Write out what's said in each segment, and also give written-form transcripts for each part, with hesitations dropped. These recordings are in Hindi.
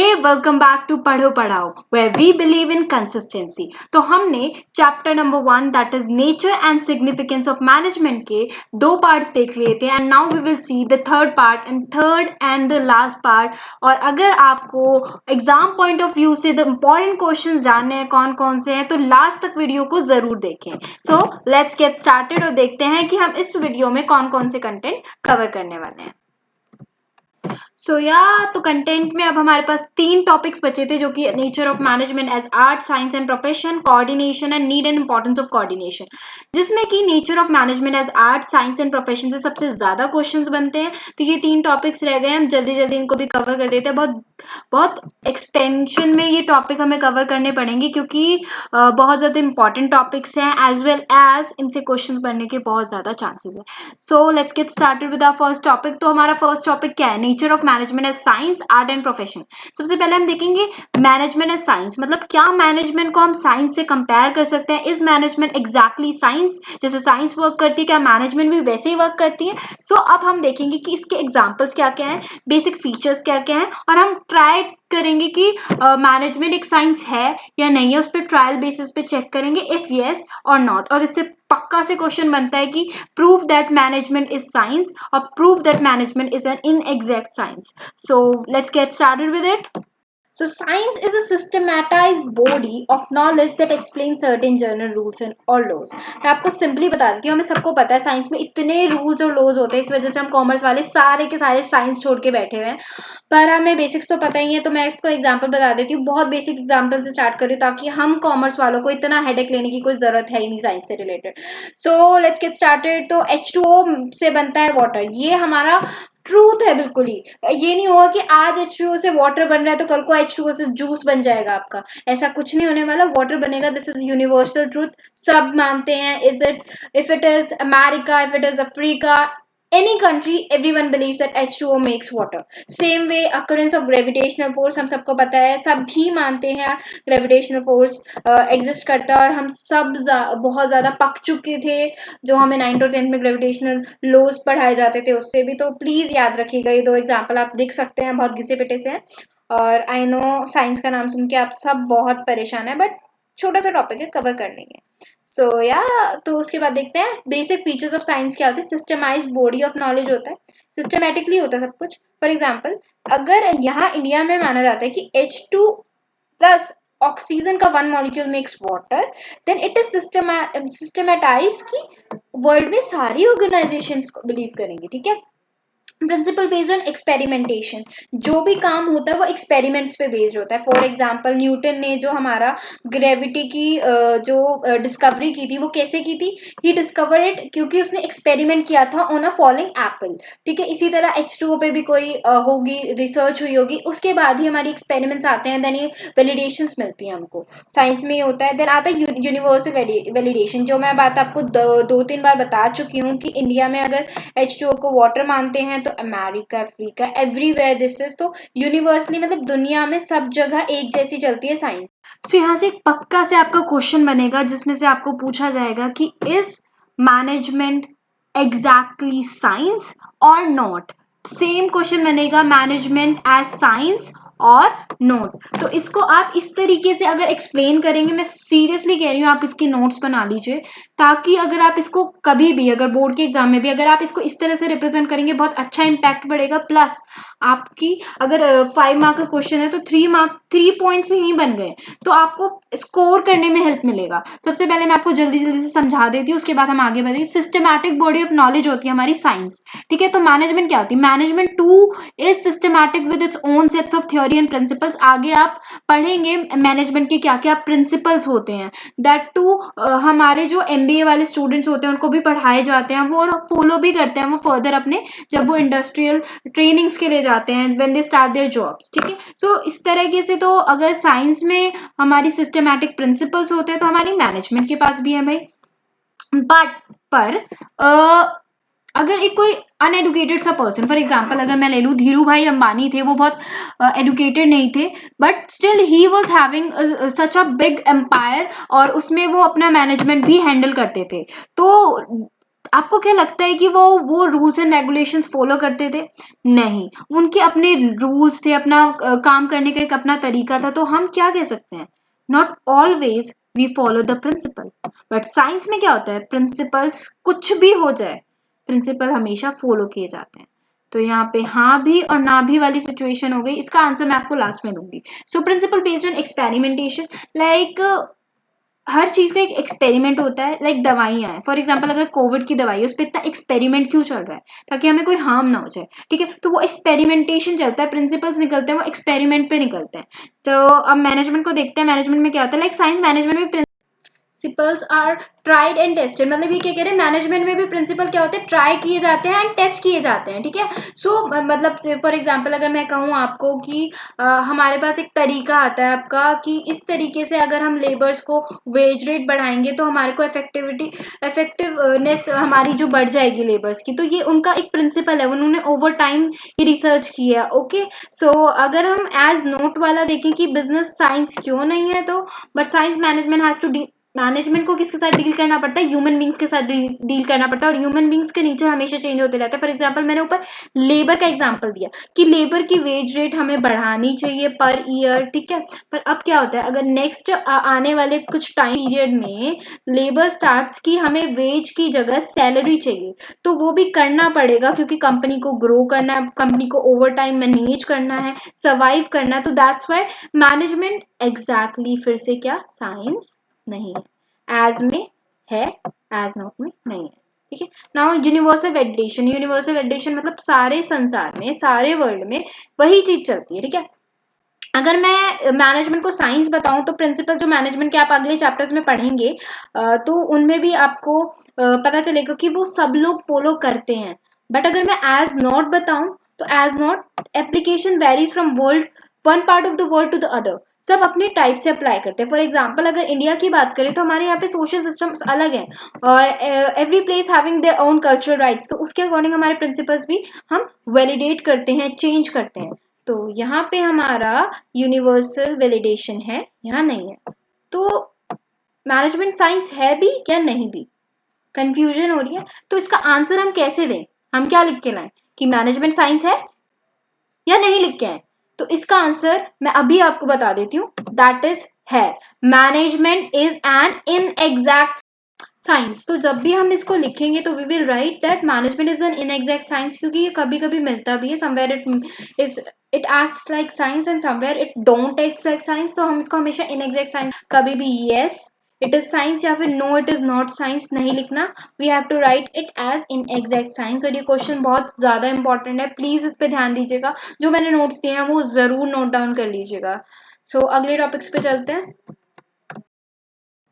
हे वेलकम बैक टू पढ़ो पढ़ाओ where we believe in consistency। तो हमने chapter number 1 that is nature and significance of management के 2 पार्ट्स देख लिए थे and now we will see the third part and the last part. और अगर आपको एग्जाम पॉइंट ऑफ व्यू से द इम्पॉर्टेंट क्वेश्चन जानने हैं कौन कौन से हैं तो लास्ट तक वीडियो को जरूर देखें। सो लेट्स गेट स्टार्टेड और देखते हैं कि हम इस वीडियो में कौन कौन से कंटेंट कवर करने वाले हैं। तो कंटेंट में अब हमारे पास 3 टॉपिक्स बचे थे जो कि nature of management as art, science and profession, coordination and need and importance of coordination, जिसमें कि nature of management as art, science and profession से सबसे ज्यादा क्वेश्चंस बनते हैं। तो ये 3 टॉपिक्स रह गए, हम जल्दी जल्दी इनको भी कवर कर देते हैं। बहुत एक्सटेंशन में ये टॉपिक हमें कवर करने पड़ेंगे क्योंकि बहुत ज्यादा इंपॉर्टेंट टॉपिक्स हैं एज वेल एज इनसे क्वेश्चंस बनने के बहुत ज्यादा चांसेस है। So let's get started with our first topic. तो हमारा फर्स्ट टॉपिक क्या है? Nature of management as science, art and profession. सबसे पहले हम देखेंगे मैनेजमेंट एज साइंस, मतलब क्या मैनेजमेंट को हम साइंस से कंपेयर कर सकते हैं? Is management exactly science? जैसे साइंस वर्क करती है क्या मैनेजमेंट भी वैसे ही वर्क करती है? सो अब हम देखेंगे कि इसके एग्जाम्पल्स क्या क्या हैं, बेसिक फीचर्स क्या क्या हैं, और हम ट्राई करेंगे कि मैनेजमेंट एक साइंस है या नहीं है, उस पर ट्रायल बेसिस पे चेक करेंगे इफ यस और नॉट। और इससे पक्का से क्वेश्चन बनता है कि prove that management is science और prove that management is an inexact science. So let's get started with it. So science is a systematized body of knowledge that explains certain general rules and or laws। मैं आपको सिंपली बता देती हूँ, हमें सबको पता है साइंस में इतने रूल्स और लॉज होते हैं, इस वजह से हम कॉमर्स वाले सारे के सारे साइंस छोड़ के बैठे हुए हैं, पर हमें बेसिक्स तो पता ही है। तो मैं आपको एग्जांपल बता देती हूँ, बहुत बेसिक एग्जांपल से स्टार्ट करी ताकि हम कॉमर्स वालों को इतना हेडेक लेने की कोई जरूरत है ही नहीं साइंस से related. So let's get started. तो H2O से बनता है वाटर, ये हमारा ट्रूथ है बिल्कुल ही। ये नहीं होगा कि आज H2O से वाटर बन रहा है तो कल को H2O से जूस बन जाएगा आपका, ऐसा कुछ नहीं होने वाला। वाटर बनेगा, दिस इज यूनिवर्सल ट्रूथ, सब मानते हैं। Is it if it is America, if it is Africa, any country, everyone believes that H2O makes water। same way occurrence of gravitational force, हम सबको पता है, सभी मानते हैं gravitational force एग्जिस्ट करता है। और हम सब बहुत ज्यादा पक चुके थे जो हमें 9th और 10th में ग्रेविटेशनल लॉज पढ़ाए जाते थे उससे भी। तो प्लीज याद रखिएगा, ये 2 एग्जाम्पल आप लिख सकते हैं, बहुत घिसे पिटे से हैं। और आई नो साइंस का नाम सुन के आप सब बहुत परेशान है, बट छोटा सा टॉपिक है, कवर कर लेंगे। सो तो उसके बाद देखते हैं बेसिक फीचर्स ऑफ साइंस क्या होते हैं। सिस्टमाइज बॉडी ऑफ नॉलेज होता है, सिस्टमेटिकली होता है सब कुछ। फॉर एग्जाम्पल अगर यहाँ इंडिया में माना जाता है कि H2 प्लस ऑक्सीजन का 1 molecule makes water, then it is systematize कि वर्ल्ड में सारी ऑर्गेनाइजेशंस बिलीव करेंगे, ठीक है। प्रिंसिपल बेस्ड ऑन एक्सपेरिमेंटेशन, जो भी काम होता है वो एक्सपेरिमेंट्स पे बेस्ड होता है। फॉर एग्जांपल न्यूटन ने जो हमारा ग्रेविटी की जो डिस्कवरी की थी वो कैसे की थी? ही डिस्कवर इट क्योंकि उसने एक्सपेरिमेंट किया था ऑन अ फॉलिंग एप्पल, ठीक है। इसी तरह H2O पे भी कोई होगी रिसर्च हुई होगी, उसके बाद ही हमारी एक्सपेरिमेंट्स आते हैं, देन ये वैलिडेशंस मिलती हैं हमको। साइंस में ये होता है। देन आता है यूनिवर्सल वैलिडेशन, जो मैं बात आपको 2-3 बार बता चुकी हूँ कि इंडिया में अगर H2O को वाटर मानते हैं तो America, Africa, everywhere this is, तो यूनिवर्सली मतलब दुनिया में सब जगह एक जैसी चलती है साइंस। सो यहाँ से एक पक्का से आपका क्वेश्चन बनेगा जिसमें से आपको पूछा जाएगा कि इज मैनेजमेंट एग्जैक्टली साइंस और नॉट। सेम क्वेश्चन बनेगा, मैनेजमेंट एज साइंस और नोट। तो इसको आप इस तरीके से अगर एक्सप्लेन करेंगे, मैं सीरियसली कह रही हूँ, आप इसके नोट्स बना लीजिए ताकि अगर आप इसको कभी भी अगर बोर्ड के एग्जाम में भी अगर आप इसको इस तरह से रिप्रेजेंट करेंगे बहुत अच्छा इम्पैक्ट पड़ेगा। प्लस आपकी अगर 5 मार्क का क्वेश्चन है तो 3 पॉइंट्स ही बन गए, तो आपको स्कोर करने में हेल्प मिलेगा। सबसे पहले मैं आपको जल्दी जल्दी से समझा देती हूँ, उसके बाद हम आगे बढ़ेंगे। सिस्टमैटिक बॉडी ऑफ नॉलेज होती है हमारी साइंस, ठीक है। तो मैनेजमेंट क्या होती है? Management two is systematic with its own sets of theory and principles. आगे आप पढ़ेंगे मैनेजमेंट के क्या क्या प्रिंसिपल्स होते हैं, दैट टू हमारे जो MBA वाले स्टूडेंट्स होते हैं उनको भी पढ़ाए जाते हैं, वो फॉलो भी करते हैं वो फर्दर अपने जब वो इंडस्ट्रियल ट्रेनिंग्स के लिए जाते हैं, when they start their jobs, ठीक है। सो इस तरीके से तो अगर साइंस में हमारी सिस्टमैटिक प्रिंसिपल्स होते हैं तो हमारी मैनेजमेंट के पास भी है भाई। पर अगर एक कोई अनएडुकेटेड सा पर्सन, फॉर एग्जाम्पल अगर मैं ले लूँ धीरू भाई अंबानी थे, वो बहुत एडुकेटेड नहीं थे but still he was having such a big empire और उसमें वो अपना मैनेजमेंट भी हैंडल करते थे। तो आपको क्या लगता है कि वो रूल्स एंड रेगुलेशंस फॉलो करते थे? नहीं, उनके अपने रूल्स थे, अपना काम करने का एक अपना तरीका था। तो हम क्या कह सकते हैं, not always we follow the principle. But science में क्या होता है, प्रिंसिपल्स कुछ भी हो जाए, प्रिंसिपल हमेशा फॉलो किए जाते हैं। तो यहाँ पे हाँ भी और ना भी वाली सिचुएशन हो गई। इसका आंसर मैं आपको लास्ट में दूंगी। So principle based on experimentation, like हर चीज का एक एक्सपेरिमेंट होता है। लाइक दवाइयां हैं, फॉर एग्जांपल अगर कोविड की दवाई है, उस पर इतना एक्सपेरिमेंट क्यों चल रहा है, ताकि हमें कोई हार्म ना हो जाए, ठीक है। तो वो एक्सपेरिमेंटेशन चलता है, प्रिंसिपल्स निकलते हैं, वो एक्सपेरिमेंट पे निकलते हैं। तो अब मैनेजमेंट को देखते हैं, मैनेजमेंट में क्या होता है। लाइक साइंस मैनेजमेंट में principles are tried and tested, मतलब ये क्या कह रहे हैं, मैनेजमेंट में भी प्रिंसिपल क्या होते हैं, ट्राई किए जाते हैं एंड टेस्ट किए जाते हैं, ठीक है। सो मतलब फॉर एग्जांपल अगर मैं कहूँ आपको कि हमारे पास एक तरीका आता है आपका कि इस तरीके से अगर हम लेबर्स को वेज रेट बढ़ाएंगे तो हमारे को इफेक्टिवनेस हमारी जो बढ़ जाएगी लेबर्स की। तो ये उनका एक प्रिंसिपल है, उन्होंने ओवर टाइम ये रिसर्च किया। ओके, सो अगर हम एज नोट वाला देखें कि बिजनेस साइंस क्यों नहीं है, तो but science management has to, management को किसके साथ डील करना पड़ता है, ह्यूमन बींग्स के साथ डील करना पड़ता है। और ह्यूमन बींग्स के नेचर हमेशा चेंज होते रहते हैं। फॉर एग्जांपल मैंने ऊपर लेबर का एग्जांपल दिया कि लेबर की वेज रेट हमें बढ़ानी चाहिए पर ईयर, ठीक है। पर अब क्या होता है, अगर नेक्स्ट आने वाले कुछ टाइम पीरियड में लेबर स्टार्ट्स की हमें वेज की जगह सैलरी चाहिए, तो वो भी करना पड़ेगा, क्योंकि कंपनी को ग्रो करना है, कंपनी को ओवर टाइम मैनेज करना है, सर्वाइव करना है। तो दैट्स वाई मैनेजमेंट एग्जैक्टली फिर से क्या, साइंस नहीं है। एज में है, एज नॉट में नहीं है, ठीक है। Now universal validation, universal validation मतलब सारे संसार में, सारे वर्ल्ड में वही चीज चलती है, ठीक है। अगर मैं मैनेजमेंट को साइंस बताऊं तो प्रिंसिपल जो मैनेजमेंट के आप अगले चैप्टर्स में पढ़ेंगे तो उनमें भी आपको पता चलेगा कि वो सब लोग फॉलो करते हैं। बट अगर मैं एज नॉट बताऊं तो as not application varies from world, one part of the world to the other, सब अपने टाइप से अप्लाई करते हैं। फॉर एग्जाम्पल अगर इंडिया की बात करें तो हमारे यहाँ पे सोशल सिस्टम्स अलग हैं और every place having their own cultural rights, तो उसके अकॉर्डिंग हमारे प्रिंसिपल्स भी हम वैलिडेट करते हैं, चेंज करते हैं। तो यहाँ पे हमारा यूनिवर्सल वैलिडेशन है, यहाँ नहीं है। तो मैनेजमेंट साइंस है भी या नहीं भी, कंफ्यूजन हो रही है। तो इसका आंसर हम कैसे दें, हम क्या लिख के लाएं कि मैनेजमेंट साइंस है या नहीं लिख के आए। तो इसका आंसर मैं अभी आपको बता देती हूँ, दैट इज है, management is an inexact science. तो जब भी हम इसको लिखेंगे तो we will write that management is an inexact science, क्योंकि ये कभी कभी मिलता भी है, somewhere it acts like science and somewhere it don't act like science. तो हम इसको हमेशा इनएग्जैक्ट साइंस, कभी भी यस इट इज साइंस या फिर no it is not science नहीं लिखना, we have to write it as in exact science. और ये क्वेश्चन बहुत ज्यादा इंपॉर्टेंट है, प्लीज इस पे ध्यान दीजिएगा, जो मैंने नोट्स दिए हैं वो जरूर नोट डाउन कर लीजिएगा। सो अगले टॉपिक्स पे चलते हैं।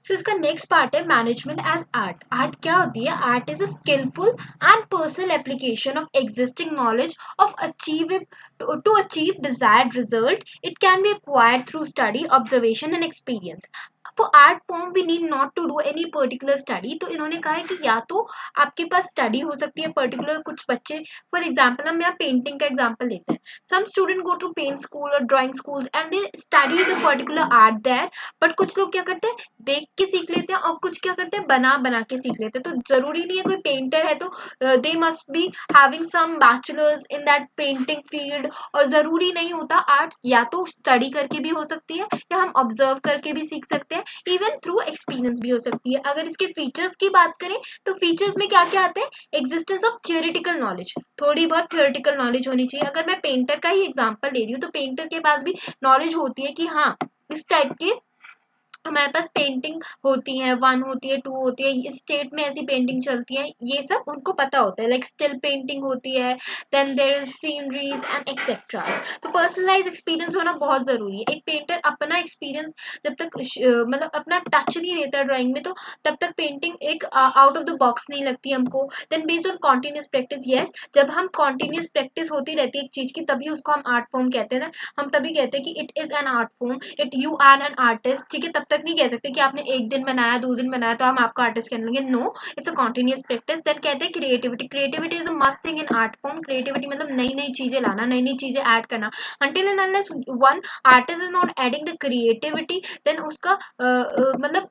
सो इसका नेक्स्ट पार्ट है मैनेजमेंट एज आर्ट। आर्ट क्या होती है, art is a skillful and personal application of existing knowledge of to achieve desired result. It can be acquired through study, observation and experience. For art form we need not to do any particular study. तो इन्होंने कहा है कि या तो आपके पास स्टडी हो सकती है पर्टिकुलर, कुछ बच्चे फॉर एग्जाम्पल हम यहाँ पेंटिंग का एग्जाम्पल लेते हैं, some student go to paint school और drawing school and they study the particular art there. But कुछ लोग क्या करते हैं, देख के सीख लेते हैं, और कुछ क्या करते हैं, बना बना के सीख लेते हैं। तो जरूरी नहीं है कोई पेंटर है तो they must be having some bachelors in that painting field. और जरूरी नहीं होता, आर्ट्स या तो स्टडी करके भी हो सकती है या हम ऑब्जर्व करके भी सीख सकते हैं, इवन थ्रू एक्सपीरियंस भी हो सकती है। अगर इसके फीचर्स की बात करें तो फीचर्स में क्या क्या आते हैं, एग्जिस्टेंस ऑफ थियोरिटिकल नॉलेज, थोड़ी बहुत थियोरिटिकल नॉलेज होनी चाहिए। अगर मैं पेंटर का ही एग्जाम्पल ले रही हूँ तो पेंटर के पास भी नॉलेज होती है कि हाँ इस टाइप के हमारे पास पेंटिंग होती है, 1 होती है, 2 होती है, इस स्टेट में ऐसी पेंटिंग चलती है, ये सब उनको पता होता है। लाइक स्टिल पेंटिंग होती है, then there is sceneries and etcetera. तो पर्सनलाइज एक्सपीरियंस होना बहुत जरूरी है। एक पेंटर अपना एक्सपीरियंस जब तक मतलब अपना टच नहीं देता ड्राइंग में, तो तब तक पेंटिंग एक आउट ऑफ द बॉक्स नहीं लगती हमको। Then based on continuous practice, yes जब हम कॉन्टिन्यूस प्रैक्टिस होती रहती है एक चीज की, तभी उसको हम आर्ट फॉर्म कहते हैं ना। हम तभी कहते हैं कि it is an art form, it you are an artist, ठीक है। तब तक नहीं कह सकते कि आपने एक दिन बनाया 2 दिन बनाया तो हम आपको आर्टिस्ट कहने लगे। No, it's a continuous practice. Then कहते हैं creativity. Creativity is a must thing in art form. Creativity मतलब नई नई चीजें लाना, नई नई चीजें ऐड करना। until and unless one artist is not adding the creativity, then उसका मतलब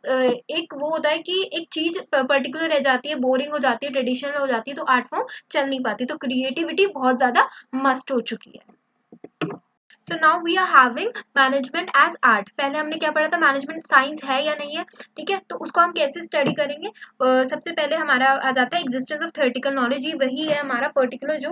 एक वो होता है कि एक चीज पर्टिकुलर रह जाती है, बोरिंग हो जाती है, ट्रेडिशनल हो जाती है, तो आर्ट फॉर्म चल नहीं पाती। तो क्रिएटिविटी बहुत ज्यादा मस्ट हो चुकी है। So now we are having management as art. पहले हमने क्या पढ़ा था, मैनेजमेंट साइंस है या नहीं है, ठीक है। तो उसको हम कैसे स्टडी करेंगे, सबसे पहले हमारा आ जाता है एग्जिस्टेंस ऑफ थ्योरेटिकल नॉलेज। ये वही है हमारा पर्टिकुलर जो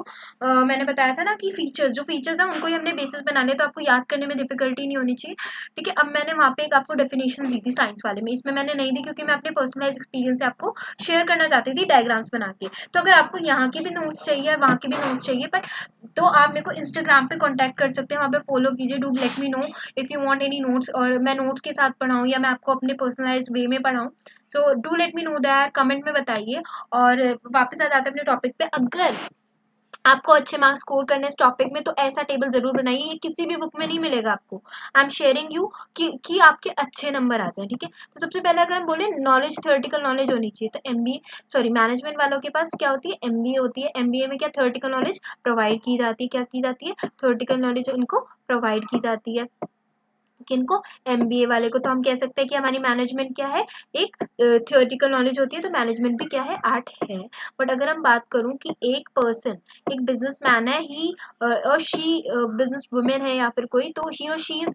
मैंने बताया था ना कि फीचर्स, जो फीचर्स हैं उनको ही हमने बेसिस बना लिया, तो आपको याद करने में डिफिकल्टी नहीं होनी चाहिए, ठीक है। अब मैंने वहाँ पे एक आपको डेफिनेशन दी थी साइंस वाले में, इसमें मैंने नहीं दी क्योंकि मैं अपने पर्सनलाइज एक्सपीरियंस से आपको शेयर करना चाहती थी डायग्राम्स बना के। तो अगर आपको यहाँ की भी नोट्स चाहिए, वहाँ की भी नोट्स चाहिए, बट तो आप मेरे को इंस्टाग्राम पे कांटेक्ट कर सकते हैं, वहाँ पे फॉलो कीजिए। Do let me know if you want any notes, और मैं नोट्स के साथ पढ़ाऊँ या मैं आपको अपने पर्सनलाइज्ड वे में पढ़ाऊँ। So do let me know that, comment में बताइए। और वापस आ जाते हैं अपने टॉपिक पे। अगर आपको अच्छे मार्क्स स्कोर करने इस टॉपिक में, तो ऐसा टेबल जरूर बनाइए, ये किसी भी बुक में नहीं मिलेगा आपको। आई एम शेयरिंग यू कि आपके अच्छे नंबर आ जाए, ठीक है। तो सबसे पहले अगर हम बोले नॉलेज, थ्योरेटिकल नॉलेज होनी चाहिए, तो एमबीए सॉरी मैनेजमेंट वालों के पास क्या होती है, एमबीए होती है। एमबीए में क्या थ्योरेटिकल नॉलेज प्रोवाइड की जाती है, क्या की जाती है, थ्योरेटिकल नॉलेज इनको प्रोवाइड की जाती है। किनको, एमबीए वाले को। तो हम कह सकते हैं कि हमारी मैनेजमेंट क्या है, एक थ्योरेटिकल नॉलेज होती है, तो मैनेजमेंट भी क्या है, आर्ट है। बट अगर हम बात करूं कि एक पर्सन, एक बिजनेसमैन है, ही और शी बिजनेस वुमेन है या फिर कोई, तो ही और she is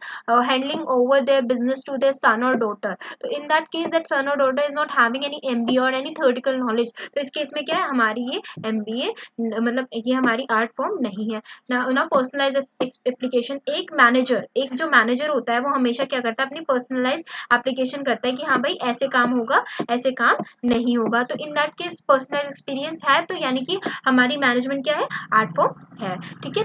handling over their business to their son और डॉटर, तो in that case that son और daughter is not having any MBA और एनी थ्योरेटिकल नॉलेज, तो इस केस में क्या है, हमारी ये एमबीए मतलब ये हमारी आर्ट फॉर्म नहीं है ना। पर्सनलाइज एप्लीकेशन, एक मैनेजर, एक जो मैनेजर होता है वो हमेशा क्या करता है, अपनी पर्सनलाइज एप्लीकेशन करता है कि हाँ भाई ऐसे काम होगा, ऐसे काम नहीं होगा। तो in that case personalize experience है, तो यानी कि हमारी मैनेजमेंट क्या है, आर्ट फॉर्म है, ठीक है।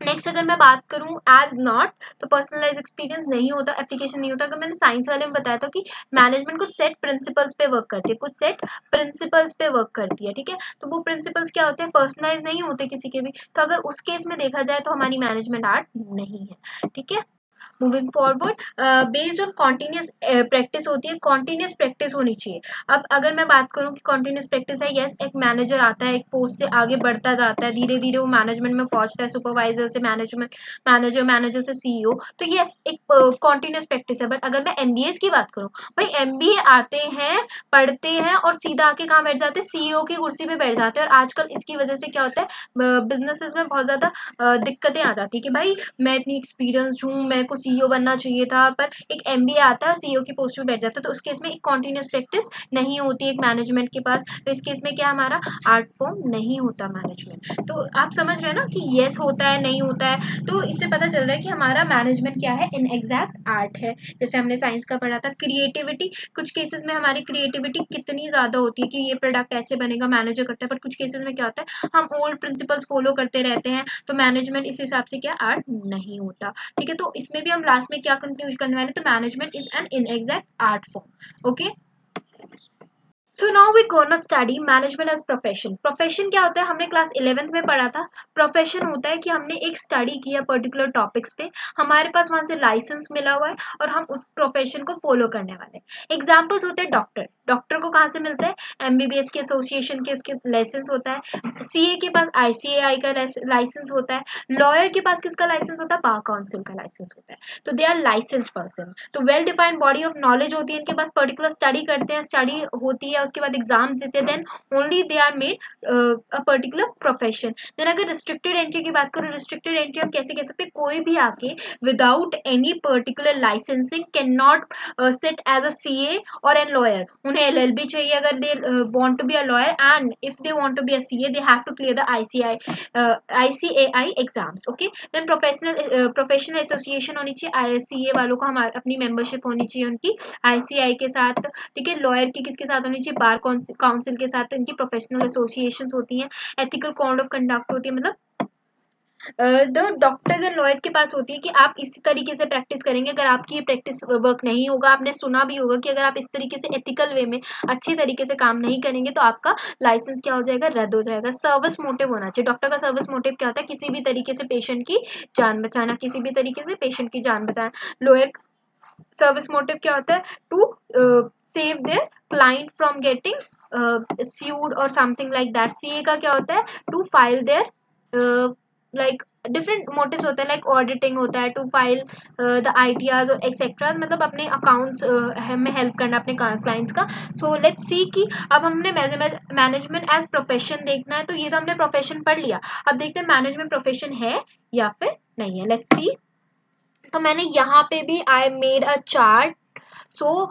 नेक्स्ट अगर मैं बात करूं एज नॉट, तो पर्सनलाइज एक्सपीरियंस नहीं होता, एप्लीकेशन नहीं होता। अगर मैंने साइंस वाले में बताया था कि मैनेजमेंट कुछ सेट प्रिंसिपल्स पे वर्क करती है, कुछ सेट प्रिंसिपल्स पे वर्क करती है, ठीक है। तो वो प्रिंसिपल्स क्या होते हैं, पर्सनलाइज नहीं होते किसी के भी। तो अगर उस केस में देखा जाए तो हमारी मैनेजमेंट आर्ट नहीं है, ठीक है। Moving forward, based on continuous practice होती है, कॉन्टिन्यूस प्रैक्टिस होनी चाहिए। अब अगर मैं बात करूं कि कॉन्टिन्यूस प्रैक्टिस है, यस, एक मैनेजर आता है, एक पोस्ट से आगे बढ़ता जाता है, धीरे धीरे वो मैनेजमेंट में पहुंचता है, सुपरवाइजर से मैनेजमेंट, मैनेजर से सीईओ, तो यस एक कॉन्टिन्यूस प्रैक्टिस है। बट अगर मैं एमबीए की बात करूं, भाई एमबीए आते हैं, पढ़ते हैं और सीधा आके कहाँ बैठ जाते हैं, सीईओ की कुर्सी पे बैठ जाते हैं। और आजकल इसकी वजह से क्या होता है, बिजनेसेस में बहुत ज्यादा दिक्कतें आ जाती है कि भाई मैं इतनी एक्सपीरियंस हूँ, मेरे को सीईओ बनना चाहिए था, पर एक एमबीए आता है, सीईओ की पोस्ट पे बैठ जाता है, तो उस केस में एक कॉन्टिन्यूस प्रैक्टिस नहीं होती एक मैनेजमेंट के पास। तो इस केस में क्या हमारा आर्ट फॉर्म नहीं होता मैनेजमेंट। तो आप समझ रहे हैं ना कि येस होता है, नहीं होता है। तो इससे पता चल रहा है कि हमारा मैनेजमेंट क्या है, इन एग्जैक्ट आर्ट है। जैसे हमने साइंस का पढ़ा था, क्रिएटिविटी, कुछ केसेस में हमारी क्रिएटिविटी कितनी ज्यादा होती है कि ये प्रोडक्ट ऐसे बनेगा, मैनेजर करता है, बट कुछ केसेस में क्या होता है, हम ओल्ड प्रिंसिपल्स फॉलो करते रहते हैं, तो मैनेजमेंट इस हिसाब से क्या आर्ट नहीं होता, ठीक है। तो इसमें भी हम लास्ट में क्या कंक्लूज करने वाले, तो management is an inexact art form, okay. So now we gonna study management as profession. Profession क्या होता है, हमने क्लास 11th में पढ़ा था। प्रोफेशन होता है कि हमने एक स्टडी किया पर्टिकुलर टॉपिक्स पे, हमारे पास वहां से लाइसेंस मिला हुआ है और हम उस प्रोफेशन को फॉलो करने वाले हैं। एग्जाम्पल्स होते हैं डॉक्टर, डॉक्टर को कहाँ से मिलता है, एमबीबीएस के एसोसिएशन के उसके लाइसेंस होता है। सीए के पास आईसीएआई का लाइसेंस होता है। लॉयर के पास किसका लाइसेंस होता है, बार काउंसिल का लाइसेंस होता है। तो दे आर लाइसेंस पर्सन। तो well defined body of knowledge होती है इनके पास, पर्टिकुलर स्टडी करते हैं, स्टडी होती है, उसके बाद एग्जाम्स देते हैं, then only they are made a particular profession. Then अगर रिस्ट्रिक्टेड एंट्री की बात करो, रिस्ट्रिक्टेड एंट्री हम कैसे कह सकते हैं, कोई भी आके without any particular licensing can not sit as a CA और एन लॉयर। उन्हें एलएलबी चाहिए अगर they want to be a lawyer, and if they want to be a CA they have to clear the ICAI exams, okay. Then professional association होनी चाहिए, सीए वालों को हमारे अपनी मेंबरशिप होनी चाहिए उनकी आईसीआई के साथ, ठीक है। लॉयर की किसके साथ होनी चाहिए, बार काउंसिल के साथ, इनकी प्रोफेशनल एसोसिएशन होती हैं। एथिकल कोड ऑफ कंडक्ट होती है, मतलब डॉक्टर्स एंड लॉयर्स के पास होती है कि आप इस तरीके से प्रैक्टिस करेंगे। अगर आपकी ये प्रैक्टिस वर्क नहीं होगा, आपने सुना भी होगा कि अगर आप इस तरीके से एथिकल वे में अच्छी तरीके से काम नहीं करेंगे तो आपका लाइसेंस क्या हो जाएगा, रद्द हो जाएगा। सर्विस मोटिव होना चाहिए। डॉक्टर का सर्विस मोटिव क्या होता है, किसी भी तरीके से पेशेंट की जान बचाना, किसी भी तरीके से पेशेंट की जान बचाना। लॉयर सर्विस मोटिव क्या होता है? To save their client from getting sued or something like that. CA का क्या होता है? To file their like different motives होते हैं, लाइक ऑडिटिंग होता है, टू फाइल द आइडियाज और एक्सेट्रा, मतलब अपने अकाउंट्स में हेल्प करना अपने क्लाइंट्स का. सो लेट्स सी कि अब हमने मैनेजमेंट एज प्रोफेशन देखना है, तो ये तो हमने प्रोफेशन पढ़ लिया. अब देखते हैं मैनेजमेंट प्रोफेशन है या फिर नहीं है. Let's see. तो मैंने यहाँ पे भी I made a chart. So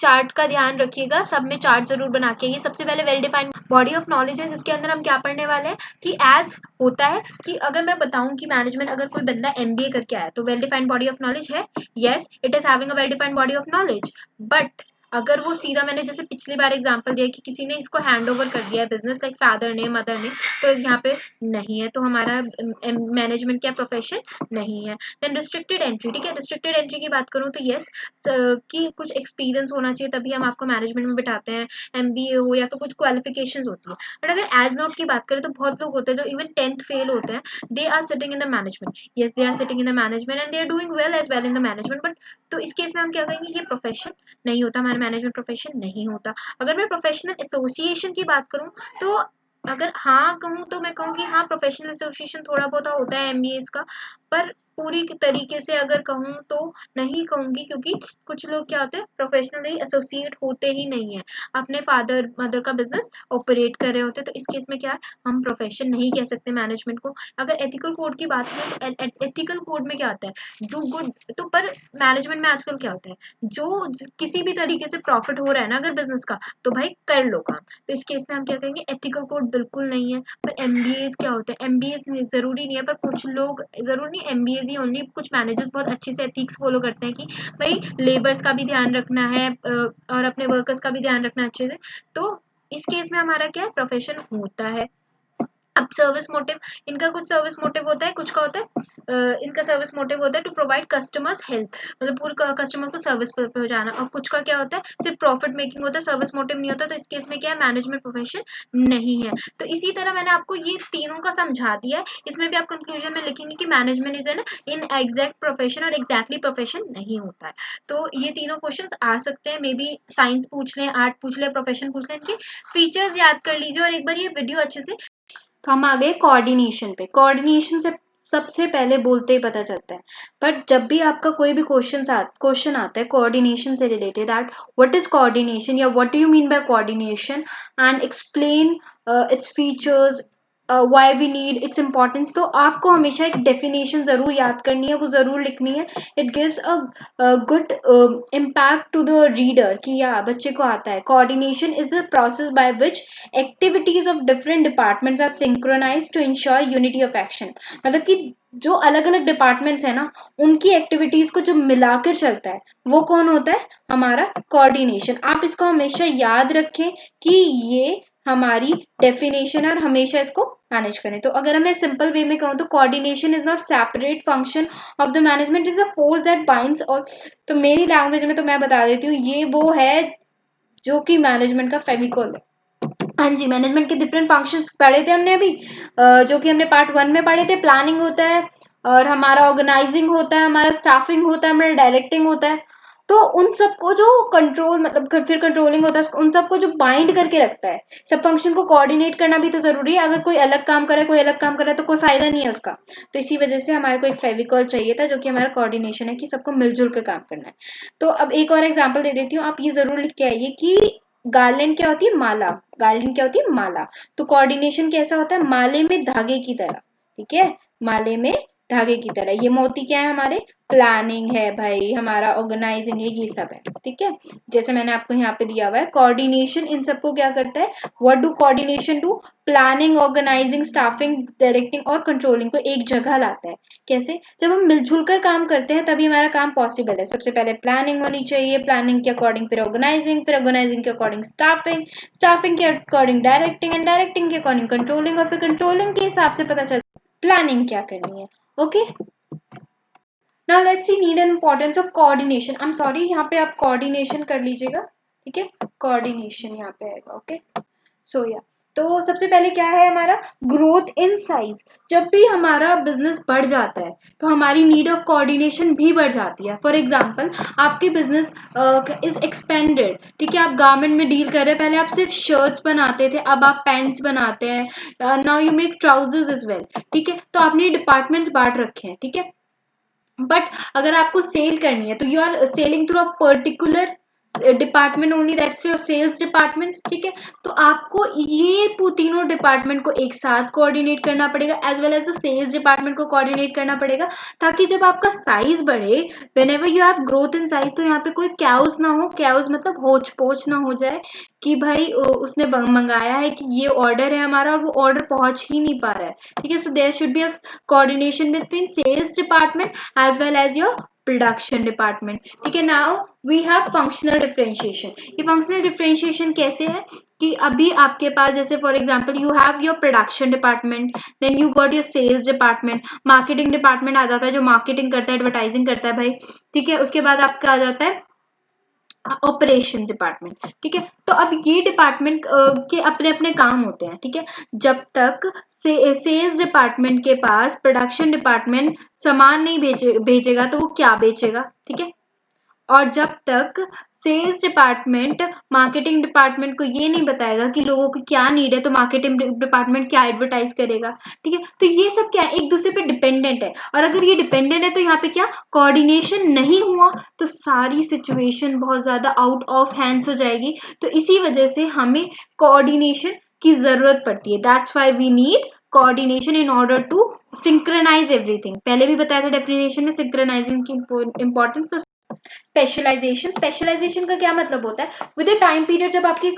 chart का ध्यान रखिएगा, सब में चार्ट जरूर बना के. ये सबसे पहले well defined body of knowledge है, जिसके अंदर हम क्या पढ़ने वाले हैं कि एज होता है कि अगर मैं बताऊं कि मैनेजमेंट, अगर कोई बंदा एमबीए करके आया तो well defined body of knowledge है. Yes, it is having a well defined body of knowledge. But अगर वो सीधा, मैंने जैसे पिछली बार एग्जांपल दिया कि किसी ने इसको हैंड ओवर कर दिया है बिजनेस, लाइक फादर ने, मदर ने, तो यहाँ पे नहीं है, तो हमारा मैनेजमेंट क्या प्रोफेशन नहीं है. Then restricted entry. ठीक है, रिस्ट्रिक्टेड एंट्री की बात करूँ तो यस, कि कुछ एक्सपीरियंस होना चाहिए तभी हम आपको मैनेजमेंट में बिठाते हैं, एमबीए हो या फिर कुछ क्वालिफिकेशंस होती है. बट अगर एज नॉट की बात करें तो बहुत लोग होते हैं जो इवन 10th फेल होते हैं, they are sitting in the management. Yes, they are sitting in the management and they are doing well as well in the management. But तो इस केस में हम क्या कहेंगे, ये प्रोफेशन नहीं होता, हमारा मैनेजमेंट प्रोफेशन नहीं होता. अगर मैं प्रोफेशनल एसोसिएशन की बात करूँ तो अगर हाँ कहूँ तो मैं कहूँ कि हाँ, प्रोफेशनल एसोसिएशन थोड़ा बहुत होता है एमबीए का, पर पूरी तरीके से अगर कहूँ तो नहीं कहूंगी, क्योंकि कुछ लोग क्या होते हैं प्रोफेशनली एसोसिएट होते ही नहीं है, अपने फादर मदर का बिजनेस ऑपरेट कर रहे होते हैं. तो इस केस में क्या है, हम प्रोफेशन नहीं कह सकते मैनेजमेंट को. अगर एथिकल कोड की बात करें तो एथिकल कोड में क्या आता है, डू गुड. तो पर मैनेजमेंट में आजकल क्या होता है, जो किसी भी तरीके से प्रॉफिट हो रहा है ना अगर बिजनेस का, तो भाई कर लो काम. तो इस केस में हम क्या कहेंगे, एथिकल कोड बिल्कुल नहीं है. पर एमबीए क्या होता है, एमबीए जरूरी नहीं है, पर कुछ लोग, जरूर नहीं एमबीए ही ओनली, कुछ मैनेजर्स बहुत अच्छे से एथिक्स फॉलो करते हैं कि भाई लेबर्स का भी ध्यान रखना है और अपने वर्कर्स का भी ध्यान रखना अच्छे से. तो इस केस में हमारा क्या है, प्रोफेशन होता है. अब सर्विस मोटिव, इनका कुछ सर्विस मोटिव होता है, कुछ का होता है इनका सर्विस मोटिव होता है टू प्रोवाइड कस्टमर्स हेल्प, मतलब पूरे कस्टमर को सर्विस पहुंचाना. और कुछ का क्या होता है, सिर्फ प्रॉफिट मेकिंग होता है, सर्विस मोटिव नहीं होता. तो इस केस में क्या है, मैनेजमेंट प्रोफेशन नहीं है. तो इसी तरह मैंने आपको ये तीनों का समझा दिया है. इसमें भी आप कंक्लूजन में लिखेंगे कि management is N in exact profession और एग्जैक्टली प्रोफेशन नहीं होता है. तो ये तीनों क्वेश्चन आ सकते हैं, मे बी साइंस पूछ लें, आर्ट पूछ लें, प्रोफेशन पूछ लें. इनके फीचर्स याद कर लीजिए और एक बार ये वीडियो अच्छे से. तो हम आ गए कोऑर्डिनेशन पे. कोऑर्डिनेशन से सबसे पहले बोलते ही पता चलता है, बट जब भी आपका कोई भी क्वेश्चन आता है कोऑर्डिनेशन से related, that what is coordination या what do you mean by coordination and explain its features, why we need its importance, तो आपको हमेशा एक डेफिनेशन जरूर याद करनी है, वो जरूर लिखनी है. It gives a good impact to the reader कि या बच्चे को आता है. Coordination is the process by which activities of different departments are synchronized to ensure unity of action. मतलब कि जो अलग अलग डिपार्टमेंट्स है ना, उनकी एक्टिविटीज को जो मिलाकर चलता है वो कौन होता है, हमारा कोऑर्डिनेशन. आप इसको हमेशा याद रखें कि ये हमारी डेफिनेशन है और हमेशा इसको मैनेज करें. तो अगर मैं सिंपल वे में कहूँ तो coordination is not separate function of the management, is a force that binds. और तो मेरी लैंग्वेज में तो मैं बता देती हूँ, ये वो है जो कि मैनेजमेंट का फेविकॉल है. हाँ जी, मैनेजमेंट के डिफरेंट फंक्शंस पढ़े थे हमने अभी, जो कि हमने पार्ट 1 में पढ़े थे. प्लानिंग होता है और हमारा ऑर्गेनाइजिंग होता है, हमारा स्टाफिंग होता है, हमारा डायरेक्टिंग होता है. तो उन सबको जो कंट्रोल, मतलब फिर कंट्रोलिंग होता है, उन सबको जो बाइंड करके रखता है. सब फंक्शन को कोऑर्डिनेट करना भी तो जरूरी है. अगर कोई अलग काम करे, कोई अलग काम करे, तो कोई फायदा नहीं है उसका. तो इसी वजह से हमारे को एक फेविकॉल चाहिए था, जो कि हमारा कोऑर्डिनेशन है, कि सबको मिलजुल कर काम करना है. तो अब एक और एग्जाम्पल दे देती हूँ, आप ये जरूर लिख के आइए कि गार्लैंड क्या होती है, माला. गार्लैंड क्या होती है, माला. तो कोऑर्डिनेशन कैसा होता है, माले में धागे की तरह. ठीक है, माले में धागे की तरह. ये मोती क्या है, हमारे प्लानिंग है भाई, हमारा ऑर्गेनाइजिंग है, ये सब है. ठीक है, जैसे मैंने आपको यहाँ पे दिया हुआ है कोऑर्डिनेशन इन सबको क्या करता है, what do coordination do, planning, organizing, staffing, directing और कंट्रोलिंग को एक जगह लाता है. कैसे, जब हम मिलजुल कर काम करते हैं तभी हमारा काम पॉसिबल है. सबसे पहले प्लानिंग होनी चाहिए, प्लानिंग के अकॉर्डिंग फिर ऑर्गेनाइजिंग, फिर ऑर्गेनाइजिंग के अकॉर्डिंग स्टाफिंग, स्टाफिंग के अकॉर्डिंग डायरेक्टिंग एंड डायरेक्टिंग के अकॉर्डिंग कंट्रोलिंग, और फिर कंट्रोलिंग के हिसाब से पता चलता है प्लानिंग क्या करनी है. Okay, now let's see need and importance of coordination. I am sorry, यहाँ पे आप कोऑर्डिनेशन कर लीजिएगा. ठीक है, कोऑर्डिनेशन यहाँ पे आएगा. ओके, सो या तो सबसे पहले क्या है हमारा ग्रोथ इन साइज। जब भी हमारा बिजनेस बढ़ जाता है तो हमारी नीड ऑफ कोऑर्डिनेशन भी बढ़ जाती है। फॉर एग्जांपल आपके बिजनेस इज एक्सपेंडेड, ठीक है, आप गारमेंट में डील कर रहे हैं, पहले आप सिर्फ शर्ट्स बनाते थे, अब आप पैंट्स बनाते हैं, now you make trousers is well, ठीक है, तो आपने डिपार्टमेंट्स बांट रखे हैं, ठीक है। बट अगर आपको सेल करनी है तो you are selling through a particular department only, that's your sales department, ठीक है। तो आपको ये तीनों डिपार्टमेंट को एक साथ कोऑर्डिनेट करना पड़ेगा, as well as the sales department को कोऑर्डिनेट करना पड़ेगा, ताकि जब आपका साइज बढ़े, whenever you have growth in size, तो यहाँ पे कोई कैओस ना हो, कैओस मतलब होच पोच ना हो जाए कि भाई उसने मंगाया है कि ये ऑर्डर है हमारा और वो ऑर्डर पहुंच ही नहीं पा रहा है, ठीक है। So there should be a coordination between sales department as well as your production department, ठीक है। Now we have functional differentiation. ये फंक्शनल डिफरेंशिएशन कैसे है कि अभी आपके पास जैसे for example you have your production department, then you got your sales department, marketing department आ जाता है जो मार्केटिंग करता है, एडवर्टाइजिंग करता है भाई, ठीक है। उसके बाद आपका आ जाता है ऑपरेशन डिपार्टमेंट, ठीक है। तो अब ये डिपार्टमेंट के अपने अपने काम होते हैं, ठीक है। जब तक सेल्स डिपार्टमेंट के पास प्रोडक्शन डिपार्टमेंट सामान नहीं भेजेगा तो वो क्या बेचेगा, ठीक है। और जब तक सेल्स डिपार्टमेंट मार्केटिंग डिपार्टमेंट को ये नहीं बताएगा कि लोगों की क्या नीड है, तो मार्केटिंग डिपार्टमेंट क्या एडवर्टाइज करेगा, ठीक है। तो ये सब क्या है, एक दूसरे पे डिपेंडेंट है, और अगर ये डिपेंडेंट है तो यहाँ पे क्या कोऑर्डिनेशन नहीं हुआ तो सारी सिचुएशन बहुत ज्यादा आउट ऑफ हैंड्स हो जाएगी। तो इसी वजह से हमें कोऑर्डिनेशन की जरूरत पड़ती है, that's why we need coordination in order to synchronize everything. पहले भी बताया था डेफिनेशन में सिंक्रोनाइजिंग की इंपॉर्टेंस। स्पेशलाइजेशन का क्या मतलब होता है, विद द टाइम पीरियड जब आपकी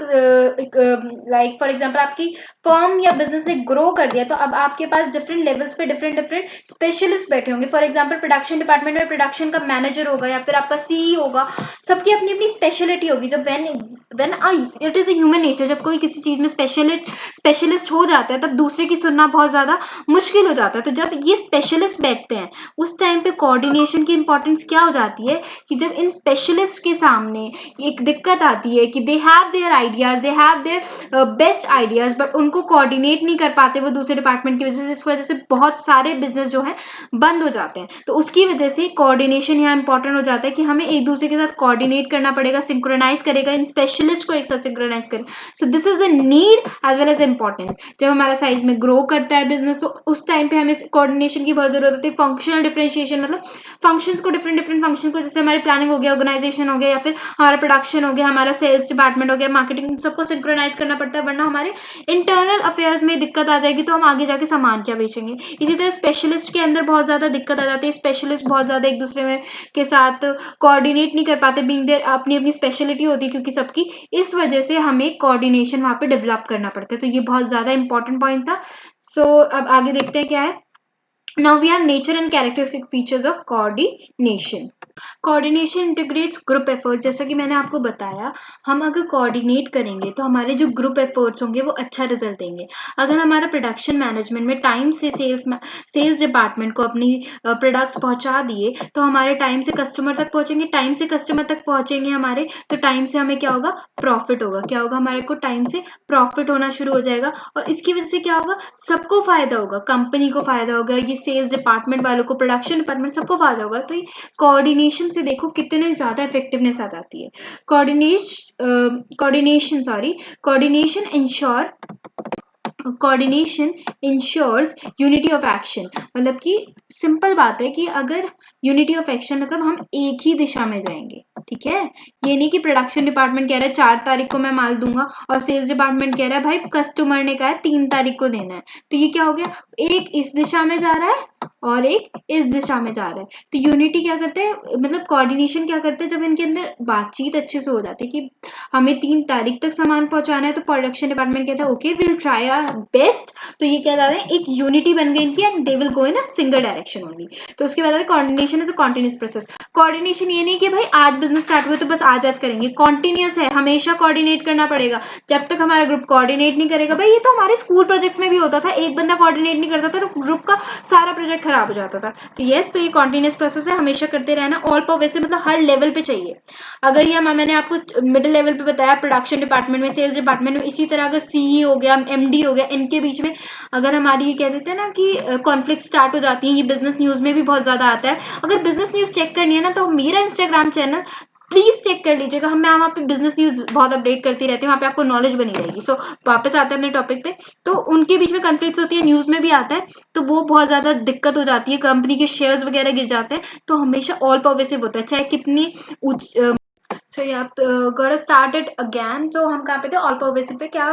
लाइक फॉर एग्जांपल आपकी फर्म या बिजनेस ने ग्रो कर दिया, तो अब आपके पास डिफरेंट लेवल्स पे डिफरेंट स्पेशलिस्ट बैठे होंगे। फॉर एग्जांपल प्रोडक्शन डिपार्टमेंट में प्रोडक्शन का मैनेजर होगा या फिर आपका सीई होगा, सबकी अपनी अपनी स्पेशलिटी होगी। जब when it is a human nature, जब कोई किसी चीज में स्पेशलिस्ट हो जाता है तब दूसरे की सुनना बहुत ज्यादा मुश्किल हो जाता है। तो जब ये स्पेशलिस्ट बैठते हैं उस टाइम पे कोऑर्डिनेशन की इंपॉर्टेंस क्या हो जाती है कि जब इन स्पेशलिस्ट के सामने एक दिक्कत आती है कि they have their ideas, they have their best ideas, but उनको कोऑर्डिनेट नहीं कर पाते वो दूसरे डिपार्टमेंट की वजह से, इस वजह से बहुत सारे बिजनेस जो है बंद हो जाते हैं। तो उसकी वजह से कोऑर्डिनेशन यहाँ इंपॉर्टेंट हो जाता है कि हमें एक दूसरे के साथ कोऑर्डिनेट करना पड़ेगा, सिंक्रोनाइज करेगा, इन स्पेशलिस्ट को एक साथ सिंक्रोनाइज करें। So this is the need as well as importance. जब हमारा साइज में ग्रो करता है बिजनेस तो उस टाइम पे हमें कोऑर्डिनेशन की बहुत जरूरत होती है। फंक्शनल डिफरेंशिएशन मतलब फंक्शंस को डिफरेंट फंक्शन को, जैसे हमारी प्लानिंग हो गया, ऑर्गेनाइजेशन हो गया, या फिर हमारा प्रोडक्शन हो गया, हमारा सेल्स डिपार्टमेंट हो गया, मार्केटिंग, सबको सिंक्रोनाइज करना पड़ता है, वरना हमारे इंटरनल अफेयर्स में दिक्कत आ जाएगी तो हम आगे जाके सामान क्या बेचेंगे। इसी तरह स्पेशलिस्ट के अंदर बहुत ज्यादा दिक्कत आ जाती है, स्पेशलिस्ट बहुत ज्यादा एक दूसरे में के साथ कोऑर्डिनेट नहीं कर पाते, बीइंग देयर अपनी अपनी स्पेशलिटी होती है क्योंकि सबकी, इस वजह से हमें कोऑर्डिनेशन वहां पे डेवलप करना पड़ता है। तो ये बहुत ज्यादा इंपॉर्टेंट पॉइंट था। सो अब आगे देखते हैं क्या है। Now we have nature and characteristic features of coordination. Coordination integrates group efforts. जैसा कि मैंने आपको बताया, हम अगर कोऑर्डिनेट करेंगे तो हमारे जो ग्रुप एफर्ट्स होंगे वो अच्छा रिजल्ट देंगे। अगर हमारा प्रोडक्शन मैनेजमेंट में टाइम से सेल्स डिपार्टमेंट को अपनी प्रोडक्ट्स पहुंचा दिए तो हमारे टाइम से कस्टमर तक पहुंचेंगे, टाइम से कस्टमर तक पहुंचेंगे हमारे, तो टाइम से हमें क्या होगा, प्रॉफिट होगा। क्या होगा, हमारे को टाइम से प्रॉफिट होना शुरू हो जाएगा, और इसकी वजह से क्या होगा, सबको फायदा होगा, कंपनी को फायदा होगा, ये सेल्स डिपार्टमेंट वालों को, प्रोडक्शन डिपार्टमेंट, सबको फायदा होगा। तो कोऑर्डिनेशन से देखो कितने ज्यादा इफेक्टिवनेस आ जाती है। Coordination ensures unity of action. मतलब कि सिंपल बात है कि अगर यूनिटी ऑफ एक्शन मतलब हम एक ही दिशा में जाएंगे, ठीक है। ये नहीं कि प्रोडक्शन डिपार्टमेंट कह रहा है 4 तारीख को मैं माल दूंगा और सेल्स डिपार्टमेंट कह रहा है भाई कस्टमर ने कहा है 3 तारीख को देना है, तो ये क्या हो गया, एक इस दिशा में जा रहा है और एक इस दिशा में जा रहा है। तो यूनिटी क्या करते हैं, मतलब कोऑर्डिनेशन क्या करते हैं, जब इनके अंदर बातचीत अच्छे से हो जाती है कि हमें 3 तारीख तक सामान पहुंचाना है, तो प्रोडक्शन डिपार्टमेंट कहता है okay will try our best. तो ये क्या जा रहे हैं, एक यूनिटी बन गई इनकी, and they will go in a single direction only. तो उसके बाद coordination is a continuous process. Coordination ये नहीं कि भाई आज बिजनेस स्टार्ट हुआ तो बस आज करेंगे, कॉन्टिन्यूअस है, हमेशा कोऑर्डिनेट करना पड़ेगा। जब तक हमारा ग्रुप कोऑर्डिनेट नहीं करेगा, भाई ये तो हमारे स्कूल प्रोजेक्ट्स में भी होता था, एक बंदा कोऑर्डिनेट नहीं करता था तो ग्रुप का सारा प्रोजेक्ट खराब खराब हो जाता था। तो यस, तो ये कॉन्टिन्यूस प्रोसेस है, हमेशा करते रहना। ऑल पर वैसे मतलब हर लेवल पे चाहिए। अगर ये मैंने आपको मिडिल लेवल पे बताया, प्रोडक्शन डिपार्टमेंट में, सेल्स डिपार्टमेंट में, इसी तरह अगर सीई हो गया, एमडी हो गया, इनके बीच में अगर हमारी ये कह देते हैं ना कि कॉन्फ्लिक्ट स्टार्ट हो जाती है, ये बिजनेस न्यूज़ में भी बहुत ज़्यादा आता है। अगर बिजनेस न्यूज़ चेक करनी है ना, तो मेरा इंस्टाग्राम चैनल प्लीज चेक कर लीजिएगा। मैं वहाँ पे बिजनेस न्यूज़ बहुत अपडेट करती रहती हूँ, वहाँ पे आपको नॉलेज बनी रहेगी। सो वापस आते हैं अपने टॉपिक पे। तो उनके बीच में कॉन्फ्लिक्ट होती है, न्यूज़ में भी आता है, तो वो बहुत ज़्यादा दिक्कत हो जाती है, कंपनी के शेयर्स वगैरह गिर जाते हैं। तो हमेशा ऑल परवेसिव होता है, चाहे कितनी सो ये आप गोटा स्टार्ट इट अगेन। तो हम कहाँ पे थे? ऑल परवेसिव पे। क्या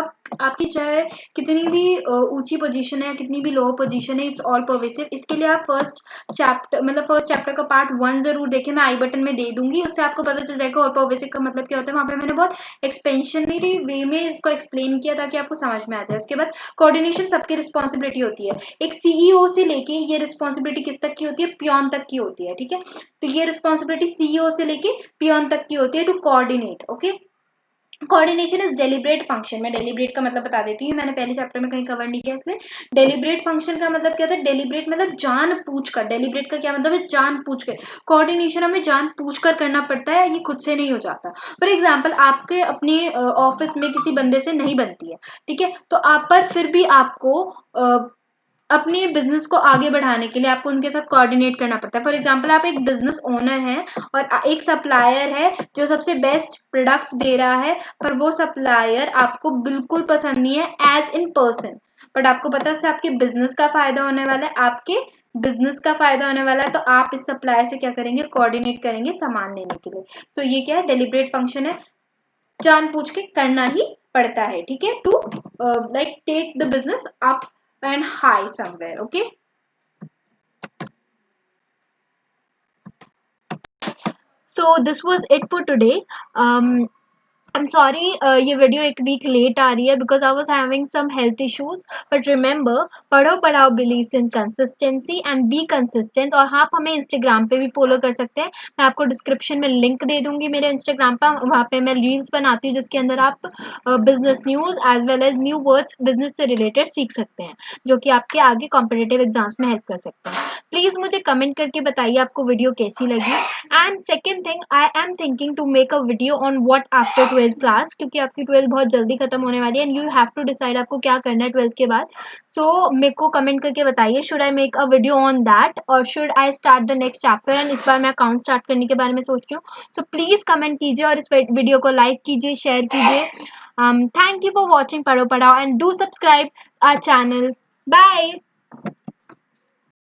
आपकी चाहे कितनी भी ऊंची पोजीशन है या कितनी भी लो पोजीशन है, इट्स ऑल परवेसिव। इसके लिए आप फर्स्ट चैप्टर का पार्ट 1 जरूर देखें, मैं आई बटन में दे दूंगी, उससे आपको पता चल जाएगा ऑल परवेसिव का मतलब क्या होता है। वहाँ पे मैंने बहुत एक्सपेंशनरी वे में इसको एक्सप्लेन किया ताकि आपको समझ में आ जाए। उसके बाद कोऑर्डिनेशन सबकी रिस्पॉन्सिबिलिटी होती है। एक सीईओ से लेके ये रिस्पॉन्सिबिलिटी किस तक की होती है? पियोन तक की होती है, ठीक है। तो ये रिस्पॉन्सिबिलिटी सीईओ से लेके पियोन तक की होती है, to coordinate. Okay, coordination is deliberate function. मैं डेलिब्रेट का मतलब बता देती हूँ, मैंने पहले चैप्टर में कहीं कवर नहीं किया इसलिए। डेलिब्रेट फंक्शन का मतलब क्या था? डेलिब्रेट मतलब जान पूछ कर। डेलिब्रेट का क्या मतलब है? जान पूछ कर। कोऑर्डिनेशन हमें जान पूछ कर करना पड़ता है, ये खुद से नहीं हो जाता। फॉर एग्जाम्पल, आपके अपने ऑफिस में किसी बंदे से नहीं बनती है, ठीक है, तो आप पर फिर भी आपको अपने बिजनेस को आगे बढ़ाने के लिए आपको उनके साथ कोऑर्डिनेट करना पड़ता है। फॉर एग्जांपल, आप एक बिजनेस ओनर हैं और एक सप्लायर है जो सबसे बेस्ट प्रोडक्ट्स दे रहा है, पर वो सप्लायर आपको बिल्कुल पसंद नहीं है एज इन पर्सन, बट आपको पता है उससे आपके बिजनेस का फायदा होने वाला है, आपके बिजनेस का फायदा होने वाला है। तो आप इस सप्लायर से क्या करेंगे? कोऑर्डिनेट करेंगे सामान लेने के लिए। तो ये क्या है? डेलिब्रेट फंक्शन है, जान पूछ के करना ही पड़ता है, ठीक है, to like take the business up and high somewhere. Okay, so this was it for today. I'm sorry, ये वीडियो एक वीक लेट आ रही है because I was having some health issues. But remember, Padho Padhao believes in consistency and be consistent. और हाँ, हमें इंस्टाग्राम पे भी फॉलो कर सकते हैं, मैं आपको डिस्क्रिप्शन में लिंक दे दूंगी मेरे इंस्टाग्राम पर। वहाँ पे मैं रील्स बनाती हूँ जिसके अंदर आप business news as well as new words business से रिलेटेड सीख सकते हैं, जो कि आपके आगे कॉम्पिटेटिव एग्जाम्स में हेल्प कर सकते हैं। प्लीज़ मुझे कमेंट करके बताइए आपको वीडियो कैसी लगी। And second thing, I am thinking to make a video on what after 12th class, क्योंकि आपकी 12th बहुत जल्दी खत्म होने वाली है and you have to decide आपको क्या करना है 12th के बाद। सो मेरे को कमेंट करके बताइए, should I make a video on that और should I start the next chapter. And इस बार मैं अकाउंट स्टार्ट करने के बारे में सोच रही हूँ। सो प्लीज़ कमेंट कीजिए और इस वीडियो को लाइक कीजिए, शेयर कीजिए। Thank you for watching Padho Padhao and do subscribe our channel. Bye.